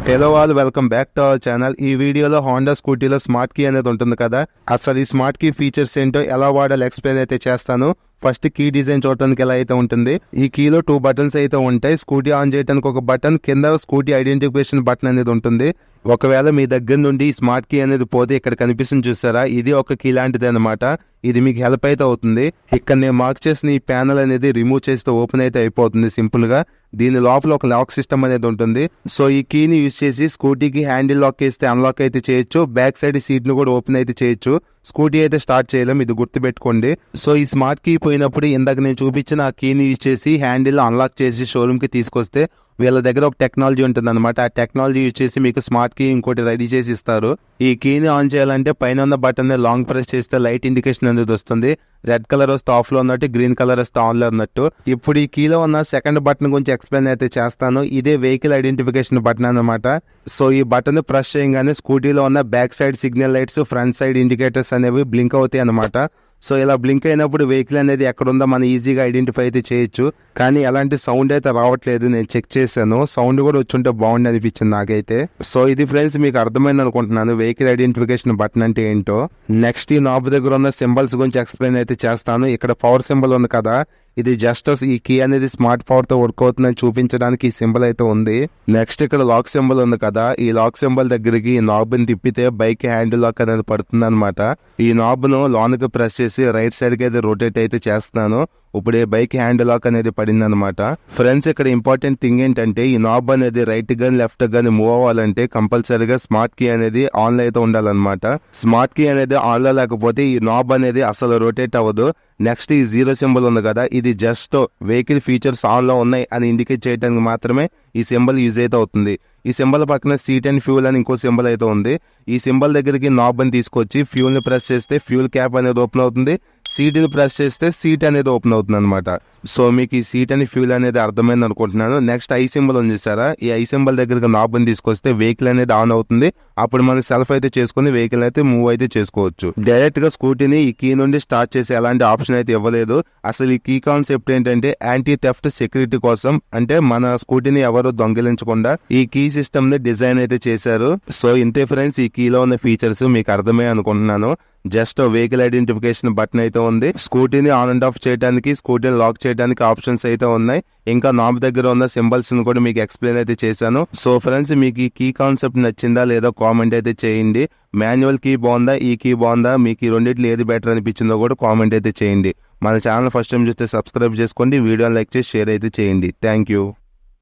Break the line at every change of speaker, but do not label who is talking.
Hello all, welcome back to our channel. ఈ వీడియోలో Honda స్కూటీలో smart key అనేది ఉంటుంది కదా, అసలు ఈ స్మార్ట్ కీ ఫీచర్స్ ఏంటో ఎలా వాడాలో ఎక్స్ప్లెయిన్ అయితే చేస్తాను. ఫస్ట్ కీ డిజైన్ చూడటానికి ఎలా అయితే ఉంటుంది. ఈ కీలో 2 బటన్స్ అయితే ఉంటాయి. స్కూటీ ఆన్ చేయడానికి ఒక బటన్, కింద స్కూటీ ఐడెంటిఫికేషన్ బటన్ అనేది ఉంటుంది. ఒకవేళ మీ దగ్గర నుండి స్మార్ట్ కీ అనేది పోతే ఇక్కడ కనిపిస్తుంది చూసారా, ఇది ఒక కీ లాంటిది అనమాట. ఇది మీకు హెల్ప్ అయితే అవుతుంది. ఇక్కడ నేను మార్క్ చేసిన ఈ ప్యానల్ అనేది రిమూవ్ చేస్తే ఓపెన్ అయితే అయిపోతుంది సింపుల్ గా. దీని లోపల ఒక లాక్ సిస్టమ్ అనేది ఉంటుంది. సో ఈ కీని యూజ్ చేసి స్కూటీకి హ్యాండిల్ లాక్ చేస్తే అన్లాక్ అయితే చేయొచ్చు, బ్యాక్ సైడ్ సీట్ ను కూడా ఓపెన్ అయితే చేయొచ్చు. స్కూటీ అయితే స్టార్ట్ చేయలేం, ఇది గుర్తుపెట్టుకోండి. సో ఈ స్మార్ట్ కీ పోయినప్పుడు ఇందాక నేను చూపించిన ఆ కీని యూజ్ చేసి హ్యాండిల్ అన్లాక్ చేసి షోరూమ్ కి తీసుకొస్తే వీళ్ళ దగ్గర ఒక టెక్నాలజీ ఉంటుంది అనమాట. ఆ టెక్నాలజీ యూజ్ చేసి మీకు స్మార్ట్ కీ ఇంకోటి రెడీ చేసి ఇస్తారు. ఈ కీని ఆన్ చేయాలంటే పైన ఉన్న బటన్ లాంగ్ ప్రెస్ చేస్తే లైట్ ఇండికేషన్ అనేది వస్తుంది. రెడ్ కలర్ వస్తే ఆఫ్ లో ఉన్నట్టు, గ్రీన్ కలర్ వస్తే ఆన్ లో ఉన్నట్టు. ఇప్పుడు ఈ కీలో ఉన్న సెకండ్ బటన్ గురించి ఎక్స్ప్లెయిన్ అయితే చేస్తాను. ఇదే వెహికల్ ఐడెంటిఫికేషన్ బటన్ అన్నమాట. సో ఈ బటన్ ప్రెస్ చేయగానే స్కూటీలో ఉన్న back side signal lights, front side indicators అనేవి బ్లింక్ అవుతాయి అనమాట. సో ఇలా బ్లింక్ అయినప్పుడు వెహికల్ అనేది ఎక్కడుందో మనం ఈజీగా ఐడెంటిఫై అయితే చేయొచ్చు. కానీ ఎలాంటి సౌండ్ అయితే రావట్లేదు, నేను చెక్ చేశాను. సౌండ్ కూడా వచ్చుంటే బాగుండి అనిపించింది నాకైతే. సో ఇది ఫ్రెండ్స్ మీకు అర్థమైంది అనుకుంటున్నాను వెహికల్ ఐడెంటిఫికేషన్ బటన్ అంటే ఏంటో. నెక్స్ట్ ఈ నాబ్ దగ్గర ఉన్న సింబల్స్ గురించి ఎక్స్ప్లెయిన్ అయితే చేస్తాను. ఇక్కడ పవర్ సింబల్ ఉంది కదా, ఇది జస్ట్ ఈ కీ అనేది స్మార్ట్ పవర్ తో వర్క్ అవుతుందని చూపించడానికి ఈ సింబల్ అయితే ఉంది. నెక్స్ట్ ఇక్కడ లాక్ సింబల్ ఉంది కదా, ఈ లాక్ సింబల్ దగ్గరికి ఈ నాబ్ ని తిప్పితే బైక్ హ్యాండిల్ లాక్ అనేది పడుతుంది అనమాట. ఈ నాబ్ ను లోనికి ప్రెస్ చేసి రైట్ సైడ్ కి అయితే రొటేట్ అయితే చేస్తున్నాను. ఇప్పుడు బైక్ హ్యాండిల్ లాక్ అనేది పడింది అనమాట. ఫ్రెండ్స్ ఇక్కడ ఇంపార్టెంట్ థింగ్ ఏంటంటే, ఈ నాబ్ అనేది రైట్ గాని లెఫ్ట్ గాని మూవ్ అవ్వాలంటే కంపల్సరీగా స్మార్ట్ కీ అనేది ఆన్ లో అయితే ఉండాలన్నమాట. స్మార్ట్ కీ అనేది ఆన్ లో లేకపోతే ఈ నాబ్ అనేది అసలు రొటేట్ అవ్వదు. నెక్స్ట్ ఈ 0 సింబల్ ఉంది కదా, ఇది జస్ట్ వెహికల్ ఫీచర్స్ ఆన్ లో ఉన్నాయి అని ఇండికేట్ చేయడానికి మాత్రమే ఈ సింబల్ యూజ్ అయితే అవుతుంది. ఈ సింబల్ పక్కన సీట్ అండ్ ఫ్యూల్ అని ఇంకో సింబల్ అయితే ఉంది. ఈ సింబల్ దగ్గరికి నాబ్ అని తీసుకొచ్చి ఫ్యూల్ ని ప్రెస్ చేస్తే ఫ్యూల్ క్యాప్ అనేది ఓపెన్ అవుతుంది. సీట్ ని ప్రెస్ చేస్తే సీట్ అనేది ఓపెన్ అవుతుంది అనమాట. సో మీకు ఈ సీట్ అని ఫ్యూల్ అనేది అర్థమైంది అనుకుంటున్నాను. నెక్స్ట్ ఐ సింబల్ ఉంది చూసారా, ఈ ఐ సింబల్ దగ్గరికి నాబ్ అని తీసుకొస్తే వెహికల్ అనేది ఆన్ అవుతుంది. అప్పుడు మనం సెల్ఫ్ అయితే చేసుకుని వెహికల్ అయితే మూవ్ అయితే చేసుకోవచ్చు. డైరెక్ట్ గా స్కూటీని ఈ కీ నుండి స్టార్ట్ చేసే ఎలాంటి ఆప్షన్ అయితే ఇవ్వలేదు. అసలు ఈ కీ కాన్సెప్ట్ ఏంటంటే యాంటీ థెఫ్ట్ సెక్యూరిటీ కోసం, అంటే మన స్కూటీని ఎవరు దొంగిలించకుండా ఈ కీ సిస్టమ్ ని డిజైన్ అయితే చేశారు. సో ఇంతే ఫ్రెండ్స్, ఈ కీలో ఉన్న ఫీచర్స్ మీకు అర్థమే అనుకుంటున్నాను. జస్ట్ వెహికల్ ఐడెంటిఫికేషన్ బటన్ అయితే ఉంది. స్కూటీని ఆన్ అండ్ ఆఫ్ చేయడానికి, స్కూటీని లాక్ చేయడానికి ఆప్షన్స్ అయితే ఉన్నాయి. ఇంకా నాబ్ దగ్గర ఉన్న సింబల్స్ ని కూడా మీకు ఎక్స్ప్లెయిన్ అయితే చేశాను. సో ఫ్రెండ్స్, మీకు ఈ కీ కాన్సెప్ట్ నచ్చిందా లేదా కామెంట్ అయితే చేయండి. మాన్యువల్ కీ బాగుందా, ఈ కీ బాగుందా, మీకు ఈ రెండిట్లో ఏది బెటర్ అనిపించిందో కూడా కామెంట్ అయితే చేయండి. మన ఛానల్ ఫస్ట్ టైం చూస్తే సబ్స్క్రైబ్ చేసుకోండి, వీడియోని లైక్ చేసి షేర్ అయితే చేయండి. Thank you.